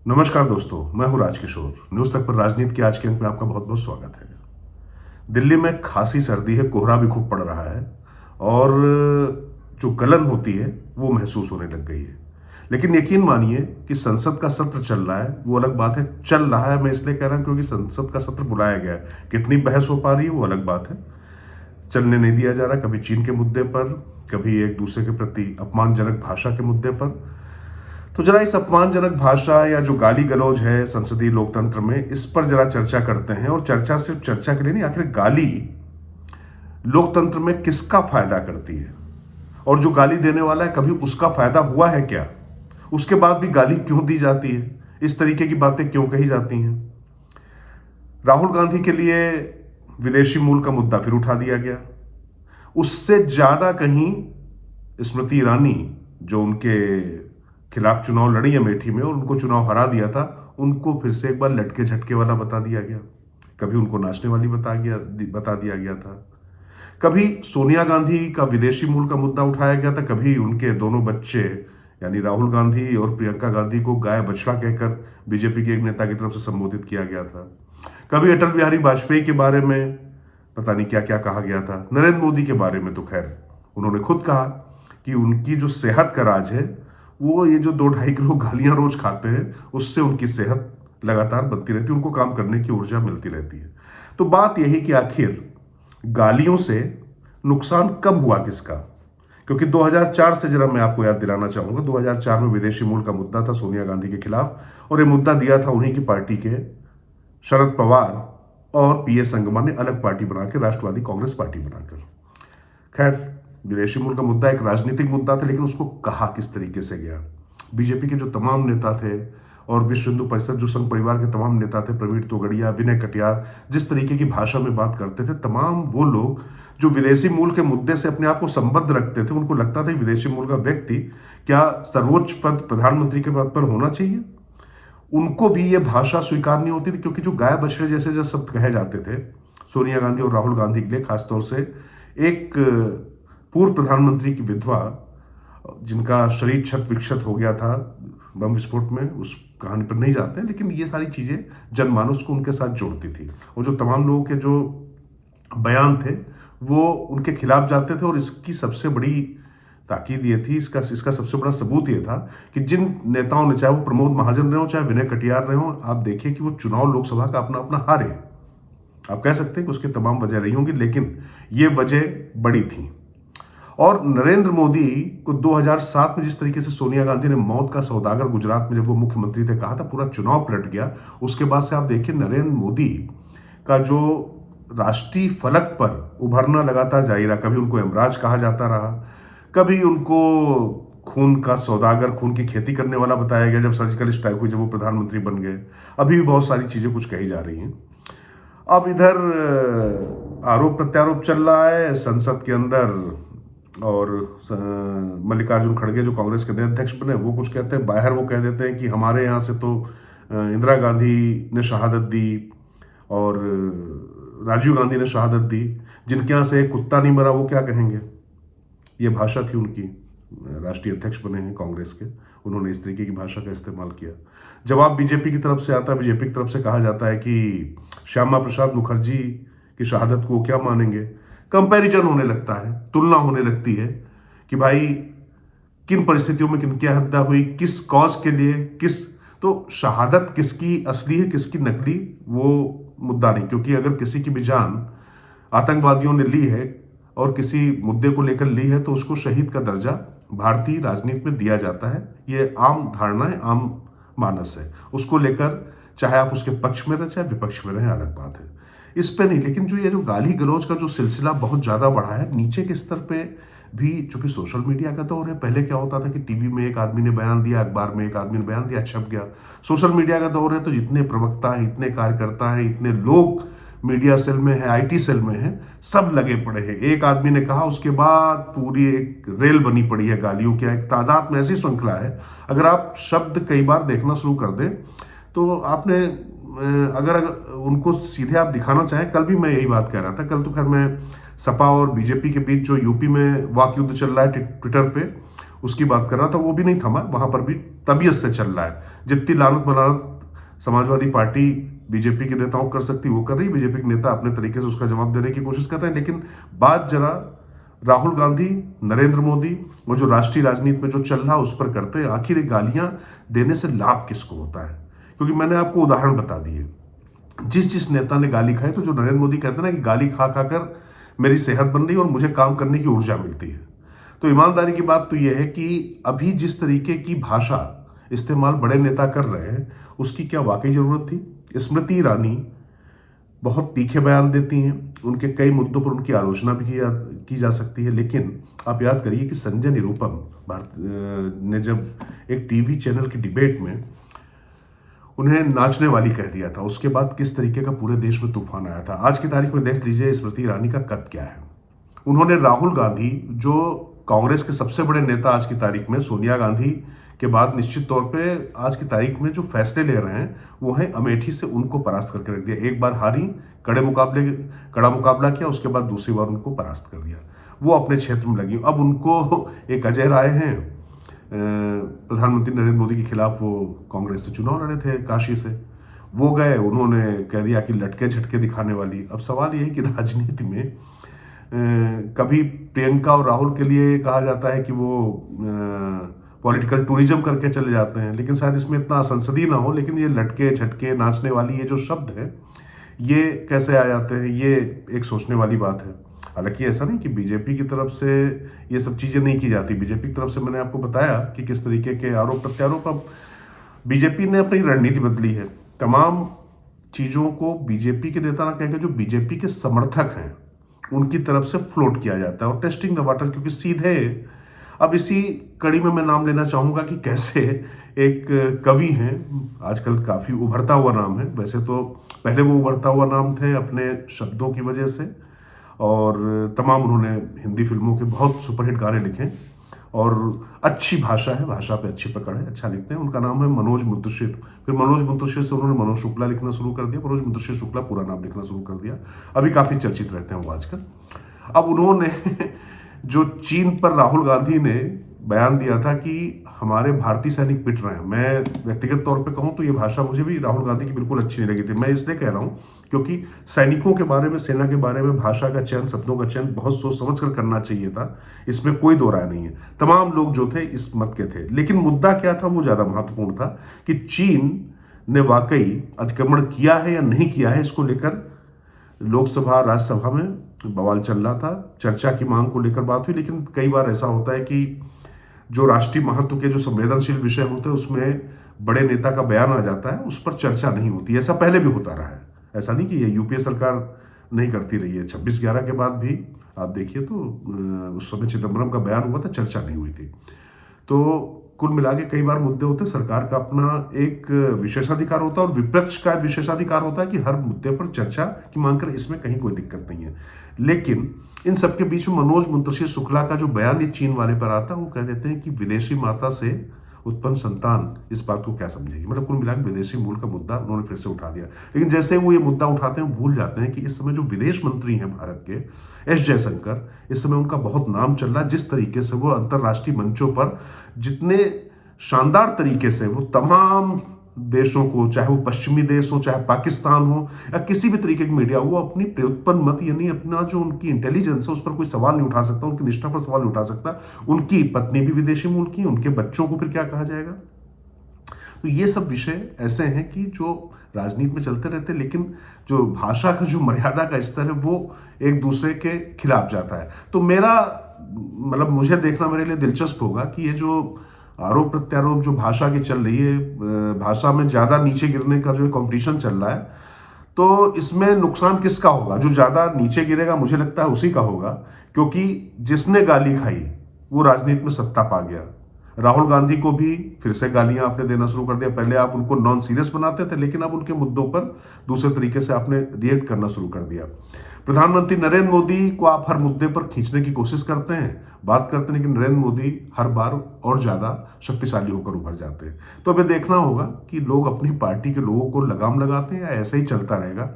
नमस्कार दोस्तों, मैं हूं राजकिशोर। न्यूज तक पर राजनीति के आज के अंक में आपका बहुत बहुत स्वागत है। दिल्ली में खासी सर्दी है, कोहरा भी खूब पड़ रहा है और जो गलन होती है वो महसूस होने लग गई है। लेकिन यकीन मानिए कि संसद का सत्र चल रहा है, वो अलग बात है। चल रहा है मैं इसलिए कह रहा हूं क्योंकि संसद का सत्र बुलाया गया है। कितनी बहस हो पा रही है वो अलग बात है। चलने नहीं दिया जा रहा, कभी चीन के मुद्दे पर, कभी एक दूसरे के प्रति अपमानजनक भाषा के मुद्दे पर। तो जरा इस अपमानजनक भाषा या जो गाली गलौज है संसदीय लोकतंत्र में, इस पर जरा चर्चा करते हैं। और चर्चा सिर्फ चर्चा के लिए नहीं, आखिर गाली लोकतंत्र में किसका फायदा करती है और जो गाली देने वाला है कभी उसका फायदा हुआ है क्या? उसके बाद भी गाली क्यों दी जाती है? इस तरीके की बातें क्यों कही जाती हैं? राहुल गांधी के लिए विदेशी मूल का मुद्दा फिर उठा दिया गया। उससे ज्यादा कहीं स्मृति ईरानी, जो उनके खिलाफ चुनाव लड़ी अमेठी में और उनको चुनाव हरा दिया था, उनको फिर से एक बार लटके झटके वाला बता दिया गया। कभी उनको नाचने वाली बता दिया गया था। कभी सोनिया गांधी का विदेशी मूल का मुद्दा उठाया गया था, कभी उनके दोनों बच्चे यानी राहुल गांधी और प्रियंका गांधी को गाय बछड़ा कहकर बीजेपी के एक नेता की तरफ से संबोधित किया गया था। कभी अटल बिहारी वाजपेयी के बारे में पता नहीं क्या क्या कहा गया था। नरेंद्र मोदी के बारे में तो खैर उन्होंने खुद कहा कि उनकी जो सेहत का राज है वो ये जो 2-2.5 किलो गालियां रोज खाते हैं उससे उनकी सेहत लगातार बनती रहती है, उनको काम करने की ऊर्जा मिलती रहती है। तो बात यही कि आखिर गालियों से नुकसान कब हुआ किसका? क्योंकि 2004 से जरा मैं आपको याद दिलाना चाहूंगा, 2004 में विदेशी मूल का मुद्दा था सोनिया गांधी के खिलाफ और ये मुद्दा दिया था उन्हीं की पार्टी के शरद पवार और पीए संगमा ने अलग पार्टी बना के राष्ट्रवादी कांग्रेस पार्टी बनाकर। खैर, विदेशी मूल का मुद्दा एक राजनीतिक मुद्दा था, लेकिन उसको कहा किस तरीके से गया? बीजेपी के जो तमाम नेता थे और विश्व हिंदू परिषद जो संघ परिवार के तमाम नेता थे, प्रवीण तोगड़िया, विनय कटियार, जिस तरीके की भाषा में बात करते थे, तमाम वो लोग जो विदेशी मूल के मुद्दे से अपने आप को संबद्ध रखते थे, उनको लगता था विदेशी मूल का व्यक्ति क्या सर्वोच्च पद प्रधानमंत्री के पद पर होना चाहिए? उनको भी ये भाषा स्वीकार नहीं होती थी, क्योंकि जो गाय बछड़े जैसे जो शब्द कहे जाते थे सोनिया गांधी और राहुल गांधी के लिए, खासतौर से एक पूर्व प्रधानमंत्री की विधवा जिनका शरीर क्षत विक्षत हो गया था बम विस्फोट में, उस कहानी पर नहीं जाते हैं, लेकिन ये सारी चीजें जनमानस को उनके साथ जोड़ती थी। और जो तमाम लोगों के जो बयान थे वो उनके खिलाफ जाते थे। और इसकी सबसे बड़ी ताकीद ये थी, इसका सबसे बड़ा सबूत ये था कि जिन नेताओं ने, चाहे वो प्रमोद महाजन रहे हो चाहे विनय कटियार रहे हो, आप देखिए कि वो चुनाव लोकसभा का अपना अपना हारे। आप कह सकते हैं कि उसकी तमाम वजह रही होंगी, लेकिन ये वजह बड़ी थी। और नरेंद्र मोदी को 2007 में जिस तरीके से सोनिया गांधी ने मौत का सौदागर गुजरात में जब वो मुख्यमंत्री थे कहा था, पूरा चुनाव पलट गया। उसके बाद से आप देखिए नरेंद्र मोदी का जो राष्ट्रीय फलक पर उभरना लगातार जारी रहा। कभी उनको यमराज कहा जाता रहा, कभी उनको खून का सौदागर, खून की खेती करने वाला बताया गया जब सर्जिकल स्ट्राइक हुई, जब वो प्रधानमंत्री बन गए। अभी भी बहुत सारी चीजें कुछ कही जा रही हैं। अब इधर आरोप प्रत्यारोप चल रहा है संसद के अंदर, और मल्लिकार्जुन खड़गे जो कांग्रेस के नए अध्यक्ष बने वो कुछ कहते हैं, बाहर वो कह देते हैं कि हमारे यहाँ से तो इंदिरा गांधी ने शहादत दी और राजीव गांधी ने शहादत दी, जिनके यहाँ से एक कुत्ता नहीं मरा वो क्या कहेंगे? ये भाषा थी उनकी। राष्ट्रीय अध्यक्ष बने हैं कांग्रेस के, उन्होंने इस तरीके की भाषा का इस्तेमाल किया। जवाब बीजेपी की तरफ से आता है, बीजेपी की तरफ से कहा जाता है कि श्यामा प्रसाद मुखर्जी की शहादत को क्या मानेंगे? कंपैरिजन होने लगता है, तुलना होने लगती है कि भाई किन परिस्थितियों में किनकी हत्या हुई, किस कॉज के लिए, किस, तो शहादत किसकी असली है किसकी नकली वो मुद्दा नहीं। क्योंकि अगर किसी की भी जान आतंकवादियों ने ली है और किसी मुद्दे को लेकर ली है तो उसको शहीद का दर्जा भारतीय राजनीति में दिया जाता है। ये आम धारणा है, आम मानस है। उसको लेकर चाहे आप उसके पक्ष में रहे चाहे विपक्ष में रहे, अलग बात है, इस पे नहीं। लेकिन जो ये जो गाली गलौज का जो सिलसिला बहुत ज्यादा बढ़ा है नीचे के स्तर पे भी, चूंकि सोशल मीडिया का दौर है। पहले क्या होता था कि टीवी में एक आदमी ने बयान दिया, अखबार में एक आदमी ने बयान दिया, छप गया। सोशल मीडिया का दौर है तो जितने प्रवक्ता हैं, इतने कार्यकर्ता हैं, इतने लोग मीडिया सेल में है, आईटी सेल में है, सब लगे पड़े हैं। एक आदमी ने कहा उसके बाद पूरी एक रेल बनी पड़ी है गालियों की, एक तादाद में ऐसी श्रृंखला है। अगर आप शब्द कई बार देखना शुरू कर दें तो आपने अगर उनको सीधे आप दिखाना चाहें, कल भी मैं यही बात कह रहा था, कल तो खैर मैं सपा और बीजेपी के बीच जो यूपी में वाक युद्ध चल रहा है ट्विटर पे, उसकी बात कर रहा था, वो भी नहीं थमा, वहां पर भी तबीयत से चल रहा है। जितनी लानत मलानत समाजवादी पार्टी बीजेपी के नेताओं कर सकती वो कर रही, बीजेपी के नेता अपने तरीके से उसका जवाब देने की कोशिश कर रहे हैं। लेकिन बात जरा राहुल गांधी, नरेंद्र मोदी और जो राष्ट्रीय राजनीति में जो चल रहा है उस पर करते हैं। आखिर ये गालियां देने से लाभ किसको होता है? क्योंकि मैंने आपको उदाहरण बता दिए, जिस जिस नेता ने गाली खाई, तो जो नरेंद्र मोदी कहते हैं ना कि गाली खा खाकर मेरी सेहत बन रही है और मुझे काम करने की ऊर्जा मिलती है, तो ईमानदारी की बात तो यह है कि अभी जिस तरीके की भाषा इस्तेमाल बड़े नेता कर रहे हैं उसकी क्या वाकई जरूरत थी? स्मृति ईरानी बहुत तीखे बयान देती हैं, उनके कई मुद्दों पर उनकी आलोचना भी की जा सकती है, लेकिन आप याद करिए कि संजय निरुपम ने जब एक टीवी चैनल की डिबेट में उन्हें नाचने वाली कह दिया था, उसके बाद किस तरीके का पूरे देश में तूफान आया था। आज की तारीख में देख लीजिए स्मृति ईरानी का कद क्या है। उन्होंने राहुल गांधी, जो कांग्रेस के सबसे बड़े नेता आज की तारीख में, सोनिया गांधी के बाद निश्चित तौर पे आज की तारीख में जो फैसले ले रहे हैं वो है अमेठी से उनको परास्त करके रख दिया। एक बार हारी, कड़ा मुकाबला किया, उसके बाद दूसरी बार उनको परास्त कर दिया। वो अपने क्षेत्र में लगी। अब उनको एक अजय राय हैं, प्रधानमंत्री नरेंद्र मोदी के खिलाफ वो कांग्रेस से चुनाव लड़े थे काशी से, वो गए, उन्होंने कह दिया कि लटके झटके दिखाने वाली। अब सवाल ये है कि राजनीति में कभी प्रियंका और राहुल के लिए कहा जाता है कि वो पॉलिटिकल टूरिज्म करके चले जाते हैं, लेकिन शायद इसमें इतना संसदीय ना हो, लेकिन ये लटके झटके नाचने वाली ये जो शब्द है ये कैसे आ जाते हैं, ये एक सोचने वाली बात है। हालांकि ऐसा नहीं कि बीजेपी की तरफ से ये सब चीज़ें नहीं की जाती। बीजेपी की तरफ से मैंने आपको बताया कि किस तरीके के आरोप प्रत्यारोप। अब बीजेपी ने अपनी रणनीति बदली है। तमाम चीज़ों को बीजेपी के नेता ना कहकर जो बीजेपी के समर्थक हैं उनकी तरफ से फ्लोट किया जाता है और टेस्टिंग द वाटर, क्योंकि सीधे अब इसी कड़ी में मैं नाम लेना चाहूँगा कि कैसे एक कवि हैं, आजकल काफ़ी उभरता हुआ नाम है, वैसे तो पहले वो उभरता हुआ नाम थे अपने शब्दों की वजह से, और तमाम उन्होंने हिंदी फिल्मों के बहुत सुपरहिट गाने लिखे और अच्छी भाषा है, भाषा पे अच्छी पकड़ है, अच्छा लिखते हैं। उनका नाम है मनोज मुंतशिर। फिर मनोज मुंतशिर से उन्होंने मनोज शुक्ला लिखना शुरू कर दिया, मनोज मुंतशिर शुक्ला पूरा नाम लिखना शुरू कर दिया। अभी काफ़ी चर्चित रहते हैं वो आजकल। अब उन्होंने जो चीन पर राहुल गांधी ने बयान दिया था कि हमारे भारतीय सैनिक पिट रहे हैं, मैं व्यक्तिगत तौर पे कहूं तो ये भाषा मुझे भी राहुल गांधी की बिल्कुल अच्छी नहीं लगी थी। मैं इसलिए कह रहा हूं क्योंकि सैनिकों के बारे में, सेना के बारे में भाषा का चयन, शब्दों का चयन बहुत सोच समझ कर करना चाहिए था, इसमें कोई दो राय नहीं है। तमाम लोग जो थे इस मत के थे, लेकिन मुद्दा क्या था वो ज़्यादा महत्वपूर्ण था कि चीन ने वाकई अतिक्रमण किया है या नहीं किया है, इसको लेकर लोकसभा राज्यसभा में बवाल चल रहा था, चर्चा की मांग को लेकर बात हुई। लेकिन कई बार ऐसा होता है कि जो राष्ट्रीय महत्व के जो संवेदनशील विषय होते हैं उसमें बड़े नेता का बयान आ जाता है, उस पर चर्चा नहीं होती। ऐसा पहले भी होता रहा है, ऐसा नहीं कि ये यूपीए सरकार नहीं करती रही है। 26/11 के बाद भी आप देखिए तो उस समय चिदम्बरम का बयान हुआ था, चर्चा नहीं हुई थी। तो कुल मिला के कई बार मुद्दे होते हैं, सरकार का अपना एक विशेषाधिकार होता है और विपक्ष का विशेषाधिकार होता है कि हर मुद्दे पर चर्चा की मांग करें, इसमें कहीं कोई दिक्कत नहीं है। लेकिन इन सबके बीच में मनोज मुंतशिर शुक्ला का जो बयान ये चीन वाले पर आता है, वो कह देते हैं कि विदेशी माता से उत्पन्न संतान इस बात को क्या समझेगी। मतलब कुल मिलाकर विदेशी मूल का मुद्दा उन्होंने फिर से उठा दिया। लेकिन जैसे वो ये मुद्दा उठाते हैं भूल जाते हैं कि इस समय जो विदेश मंत्री हैं भारत के, एस जयशंकर, इस समय उनका बहुत नाम चल रहा है। जिस तरीके से वो अंतर्राष्ट्रीय मंचों पर जितने शानदार तरीके से वो तमाम देशों को, चाहे वो पश्चिमी देश हो, चाहे पाकिस्तान हो या किसी भी तरीके की मीडिया, वो अपनी प्रत्युत्पन्न मत यानी अपना जो उनकी इंटेलिजेंस है उस पर कोई सवाल नहीं उठा सकता, उनकी निष्ठा पर सवाल नहीं उठा सकता। उनकी पत्नी भी विदेशी मूल की, उनके बच्चों को फिर क्या कहा जाएगा। तो ये सब विषय ऐसे हैं कि जो राजनीति में चलते रहते, लेकिन जो भाषा का जो मर्यादा का स्तर है वो एक दूसरे के खिलाफ जाता है। तो मेरा मतलब मुझे देखना मेरे लिए दिलचस्प होगा कि ये जो आरोप प्रत्यारोप जो भाषा की चल रही है, भाषा में ज़्यादा नीचे गिरने का जो कंपटीशन चल रहा है, तो इसमें नुकसान किसका होगा? जो ज़्यादा नीचे गिरेगा मुझे लगता है उसी का होगा, क्योंकि जिसने गाली खाई वो राजनीति में सत्ता पा गया। राहुल गांधी को भी फिर से गालियां आपने देना शुरू कर दिया। पहले आप उनको नॉन सीरियस बनाते थे, लेकिन अब उनके मुद्दों पर दूसरे तरीके से आपने रिएक्ट करना शुरू कर दिया। प्रधानमंत्री नरेंद्र मोदी को आप हर मुद्दे पर खींचने की कोशिश करते हैं, बात करते हैं, लेकिन नरेंद्र मोदी हर बार और ज़्यादा शक्तिशाली होकर उभर जाते हैं। तो अभी देखना होगा कि लोग अपनी पार्टी के लोगों को लगाम लगाते हैं या ऐसे ही चलता रहेगा।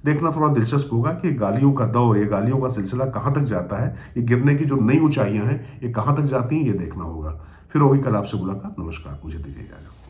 देखना थोड़ा दिलचस्प होगा कि गालियों का दौर, ये गालियों का सिलसिला कहाँ तक जाता है, ये गिरने की जो नई ऊंचाइयां हैं ये कहाँ तक जाती हैं, ये देखना होगा। फिर होगी कल आपसे मुलाकात। नमस्कार, मुझे दीजिए इजाजत।